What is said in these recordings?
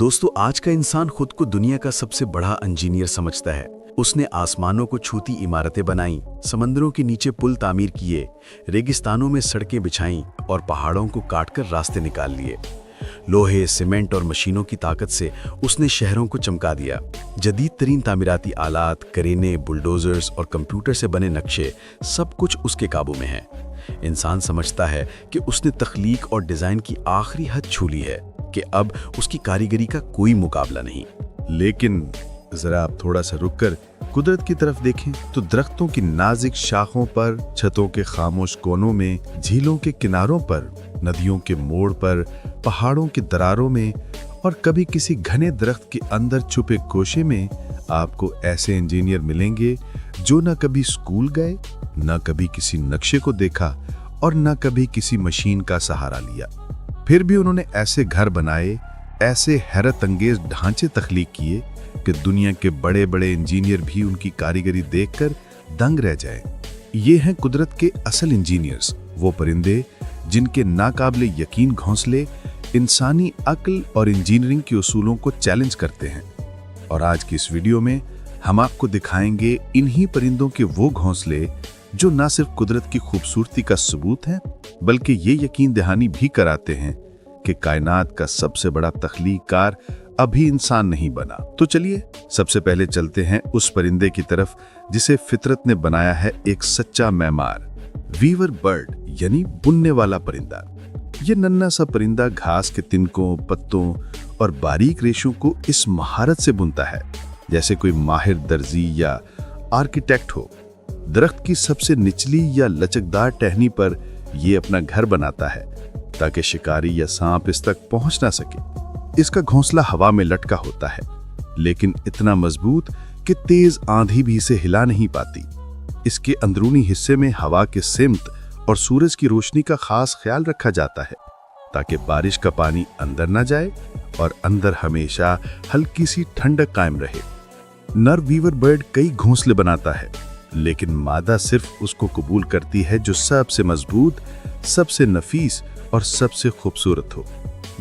दोस्तों, आज का इंसान खुद को दुनिया का सबसे बड़ा इंजीनियर समझता है। उसने आसमानों को छूती इमारतें बनाई, समंदरों के नीचे पुल तामीर किए, रेगिस्तानों में सड़कें बिछाईं और पहाड़ों को काटकर रास्ते निकाल लिए। लोहे, सीमेंट और मशीनों की ताकत से उसने शहरों को चमका दिया। जदीद तरीन तामीराती आलात, करेने, बुलडोजर्स और कंप्यूटर से बने नक्शे, सब कुछ उसके काबू में है। इंसान समझता है कि उसने तख्लीक और डिज़ाइन की आखिरी हद छू ली है, कि अब उसकी कारीगरी का कोई मुकाबला नहीं। लेकिन जरा आप थोड़ा सा रुककर कुदरत की तरफ देखें तो दरख्तों की नाजुक शाखों पर, छतों के खामोश कोनों में, झीलों के किनारों पर, नदियों के मोड़ पर, पहाड़ों की दरारों में और कभी किसी घने दरख्त के अंदर छुपे गोशे में आपको ऐसे इंजीनियर मिलेंगे जो न कभी स्कूल गए, न कभी किसी नक्शे को देखा और न कभी किसी मशीन का सहारा लिया। फिर भी उन्होंने ऐसे घर बनाए, ऐसे हैरत अंगेज ढांचे तख्लीक किए कि दुनिया के बड़े बड़े इंजीनियर भी उनकी कारीगरी देखकर दंग रह जाएं। ये हैं कुदरत के असल इंजीनियर्स, वो परिंदे जिनके नाकाबिले यकीन घोंसले इंसानी अक्ल और इंजीनियरिंग के उसूलों को चैलेंज करते हैं। और आज की इस वीडियो में हम आपको दिखाएंगे इन्हीं परिंदों के वो घोंसले जो न सिर्फ कुदरत की खूबसूरती का सबूत हैं, बल्कि ये यकीन दहानी भी कराते हैं कि कायनात का सबसे बड़ा तख्लीककार अभी इंसान नहीं बना। तो चलिए सबसे पहले चलते हैं उस परिंदे की तरफ जिसे फितरत ने बनाया है एक सच्चा मेहमान, वीवर बर्ड यानी बुनने वाला परिंदा। ये नन्हा सा परिंदा घास के तिनकों, पत्तों और बारीक रेशों को इस महारत से बुनता है जैसे कोई माहिर दर्जी या आर्किटेक्ट हो। दरख्त की सबसे निचली या लचकदार टहनी पर ये अपना घर बनाता है ताकि शिकारी या सांप इस तक पहुंच ना सके। इसका घोंसला हवा में लटका होता है, लेकिन इतना मजबूत कि तेज आंधी भी इसे हिला नहीं पाती। इसके अंदरूनी हिस्से में हवा के सिमत और सूरज की रोशनी का खास ख्याल रखा जाता है ताकि बारिश का पानी अंदर ना जाए और अंदर हमेशा हल्की सी ठंडक कायम रहे। नर वीवर बर्ड कई घोंसले बनाता है, लेकिन मादा सिर्फ उसको कबूल करती है जो सबसे मजबूत, सबसे नफीस और सबसे खूबसूरत हो।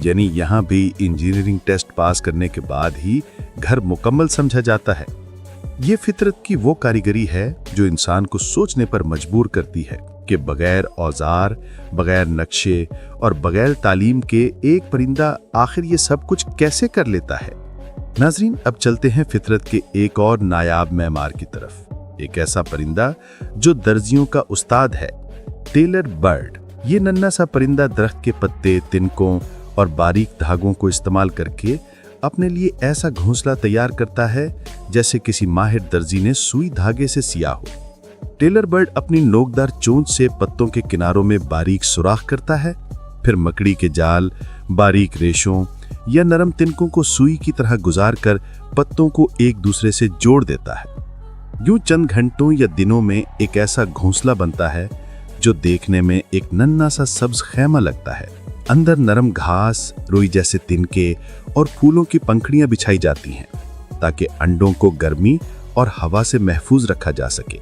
यानी यहाँ भी इंजीनियरिंग टेस्ट पास करने के बाद ही घर मुकम्मल समझा जाता है। ये फितरत की वो कारीगरी है जो इंसान को सोचने पर मजबूर करती है कि बगैर औजार, बगैर नक्शे और बगैर तालीम के एक परिंदा आखिर ये सब कुछ कैसे कर लेता है। नाजरीन, अब चलते हैं फितरत के एक और नायाब मेहमान की तरफ। एक ऐसा परिंदा जो दर्जियों का उस्ताद है, टेलर बर्ड। ये नन्हा सा परिंदा दरख्त के पत्ते, तिनकों और बारीक धागों को इस्तेमाल करके अपने लिए ऐसा घोंसला तैयार करता है जैसे किसी माहिर दर्जी ने सुई धागे से सिया हो। टेलर बर्ड अपनी नोकदार चोंच से पत्तों के किनारों में बारीक सुराख करता है, फिर मकड़ी के जाल, बारीक रेशों या नरम तिनकों को सुई की तरह गुजार कर पत्तों को एक दूसरे से जोड़ देता है। यूं चंद घंटों या दिनों में एक ऐसा घोंसला बनता है जो देखने में एक नन्हा सा सब्ज खैमा लगता है। अंदर नरम घास, रुई जैसे तिनके और फूलों की पंखुड़ियां बिछाई जाती हैं ताकि अंडों को गर्मी और हवा से महफूज रखा जा सके।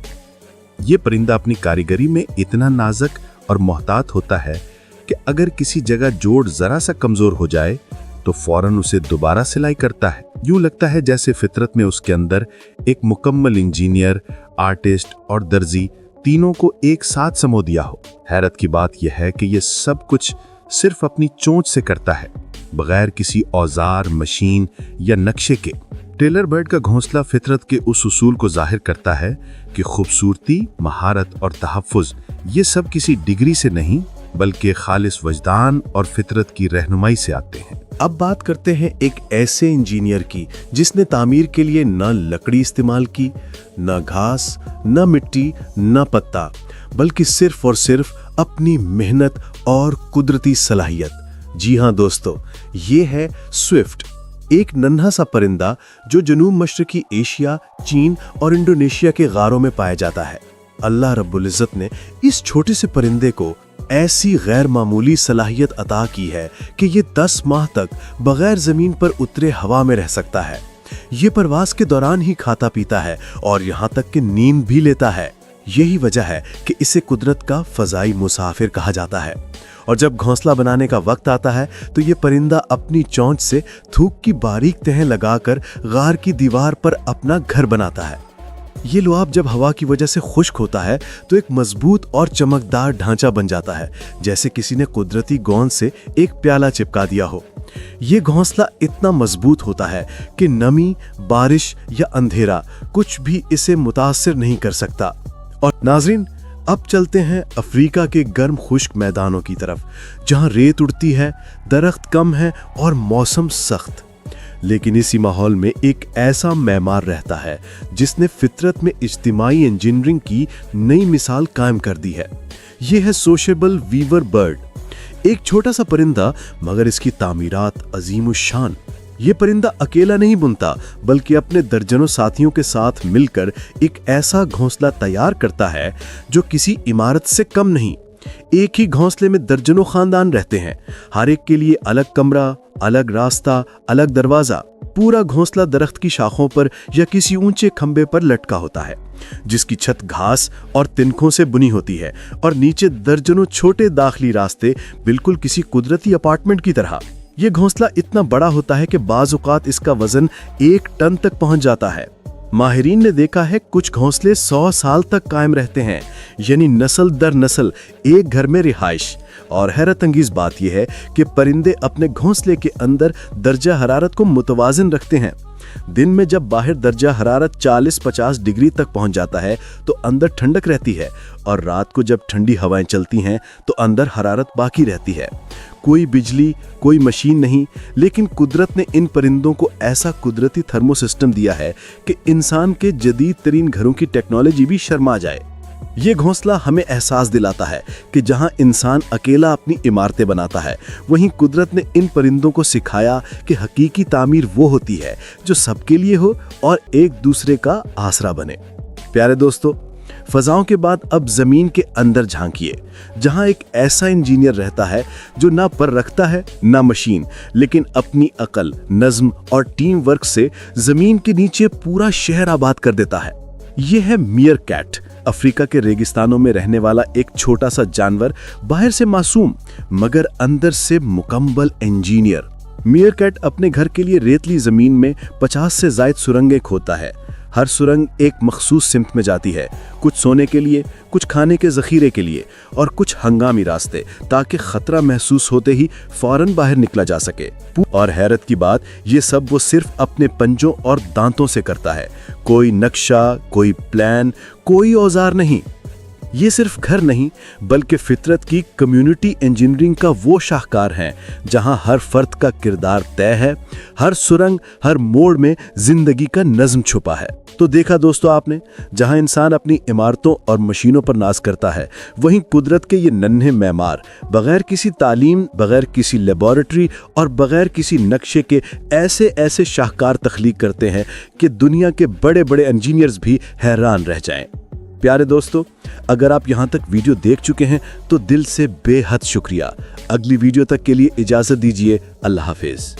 ये परिंदा अपनी कारीगरी में इतना नाजुक और मोहतात होता है कि अगर किसी जगह जोड़ जरा सा कमजोर हो जाए तो फौरन उसे दोबारा सिलाई करता है। यूं लगता है जैसे फितरत में उसके अंदर एक मुकम्मल इंजीनियर, आर्टिस्ट और दर्जी तीनों को एक साथ समो दिया हो। हैरत की बात यह है कि यह सब कुछ सिर्फ अपनी चोंच से करता है, बगैर किसी औजार, मशीन या नक्शे के। टेलर बर्ड का घोंसला फितरत के उस उसूल को जाहिर करता है कि खूबसूरती, महारत और तहफ़्फ़ुज़ ये सब किसी डिग्री से नहीं बल्कि खालिस वजदान और फितरत की रहनुमाई से आते हैं। अब बात करते हैं एक ऐसे इंजीनियर की जिसने तामीर के लिए न लकड़ी इस्तेमाल की, न घास, न मिट्टी, न पत्ता, बल्कि सिर्फ और सिर्फ अपनी मेहनत और कुदरती सलाहियत। जी हाँ दोस्तों, ये है स्विफ्ट, एक नन्हा सा परिंदा जो जनूब मशरकी एशिया, चीन और इंडोनेशिया के गारों में पाया जाता है। अल्लाह रब्बुल इज़्ज़त ने इस छोटे से परिंदे को ऐसी गैर मामूली सलाहियत अता की है कि ये 10 माह तक बगैर जमीन पर उतरे हवा में रह सकता है। ये परवास के दौरान ही खाता पीता है और यहाँ तक कि नींद भी लेता है। यही वजह है कि इसे कुदरत का फजाई मुसाफिर कहा जाता है। और जब घोंसला बनाने का वक्त आता है तो ये परिंदा अपनी चोंच से थूक की बारीक तहें लगाकर गार की दीवार पर अपना घर बनाता है। ये लुआब जब हवा की वजह से खुश्क होता है तो एक मजबूत और चमकदार ढांचा बन जाता है, जैसे किसी ने कुदरती गोंद से एक प्याला चिपका दिया हो। ये घोंसला इतना मजबूत होता है कि नमी, बारिश या अंधेरा कुछ भी इसे मुतासिर नहीं कर सकता। और नाजरीन, अब चलते हैं अफ्रीका के गर्म खुश्क मैदानों की तरफ, जहां रेत उड़ती है, दरख्त कम है और मौसम सख्त। लेकिन इसी माहौल में एक ऐसा मेहमान रहता है जिसने फितरत में इज्तिमाई इंजीनियरिंग की नई मिसाल कायम कर दी है। यह है सोशेबल वीवर बर्ड, एक छोटा सा परिंदा मगर इसकी तामीरात अजीम शान। ये परिंदा अकेला नहीं बुनता बल्कि अपने दर्जनों साथियों के साथ मिलकर एक ऐसा घोंसला तैयार करता है जो किसी इमारत से कम नहीं। एक ही घोंसले में दर्जनों खानदान रहते हैं, हर एक के लिए अलग कमरा, अलग रास्ता, अलग दरवाजा। पूरा घोंसला दरख्त की शाखों पर या किसी ऊंचे खंबे पर लटका होता है, जिसकी छत घास और तिनकों से बुनी होती है और नीचे दर्जनों छोटे दाखिली रास्ते, बिल्कुल किसी कुदरती अपार्टमेंट की तरह। ये घोंसला इतना बड़ा होता है कि बाज़ औक़ात इसका वजन 1 टन तक पहुंच जाता है। माहिरीन ने देखा है कुछ घोंसले 100 साल तक कायम रहते हैं, यानी नस्ल दर नस्ल एक घर में रिहाइश। और हैरत अंगेज बात यह है कि परिंदे अपने घोंसले के अंदर दर्जा हरारत को मुतवाज़िन रखते हैं। दिन में जब बाहर दर्जा हरारत 40-50 डिग्री तक पहुंच जाता है तो अंदर ठंडक रहती है, और रात को जब ठंडी हवाएं चलती हैं तो अंदर हरारत बाकी रहती है। कोई बिजली, कोई मशीन नहीं, लेकिन कुदरत ने इन परिंदों को ऐसा कुदरती थर्मो सिस्टम दिया है कि इंसान के जदीद तरीन घरों की टेक्नोलॉजी भी शर्मा जाए। ये घोंसला हमें एहसास दिलाता है कि जहां इंसान अकेला अपनी इमारतें बनाता है, वहीं कुदरत ने इन परिंदों को सिखाया कि हकीकी तामीर वो होती है जो सबके लिए हो और एक दूसरे का आसरा बने। प्यारे दोस्तों, फजाओं के बाद अब जमीन के अंदर झांकिए, जहां एक ऐसा इंजीनियर रहता है जो ना पर रखता है ना मशीन, लेकिन अपनी अकल, नज्म और टीम वर्क से जमीन के नीचे पूरा शहर आबाद कर देता है। यह है मीयरकैट, अफ्रीका के रेगिस्तानों में रहने वाला एक छोटा सा जानवर, बाहर से मासूम मगर अंदर से मुकम्मल इंजीनियर। मीयरकैट अपने घर के लिए रेतली जमीन में 50 से ज्यादा सुरंगें खोदता है। हर सुरंग एक मखसूस सिमत में जाती है, कुछ सोने के लिए, कुछ खाने के जखीरे के लिए और कुछ हंगामी रास्ते, ताकि खतरा महसूस होते ही फौरन बाहर निकला जा सके। और हैरत की बात, ये सब वो सिर्फ अपने पंजों और दांतों से करता है। कोई नक्शा, कोई प्लान, कोई औजार नहीं। ये सिर्फ घर नहीं बल्कि फितरत की कम्युनिटी इंजीनियरिंग का वो शाहकार है जहां हर फर्द का किरदार तय है, हर सुरंग, हर मोड़ में जिंदगी का नज्म छुपा है। तो देखा दोस्तों आपने, जहां इंसान अपनी इमारतों और मशीनों पर नाज करता है, वहीं कुदरत के ये नन्हे मेमार बगैर किसी तालीम, बगैर किसी लेबोरेटरी और बगैर किसी नक्शे के ऐसे ऐसे शाहकार तख्लीक करते हैं कि दुनिया के बड़े बड़े इंजीनियर्स भी हैरान रह जाएं। प्यारे दोस्तों, अगर आप यहाँ तक वीडियो देख चुके हैं तो दिल से बेहद शुक्रिया। अगली वीडियो तक के लिए इजाज़त दीजिए। अल्लाह हाफिज़।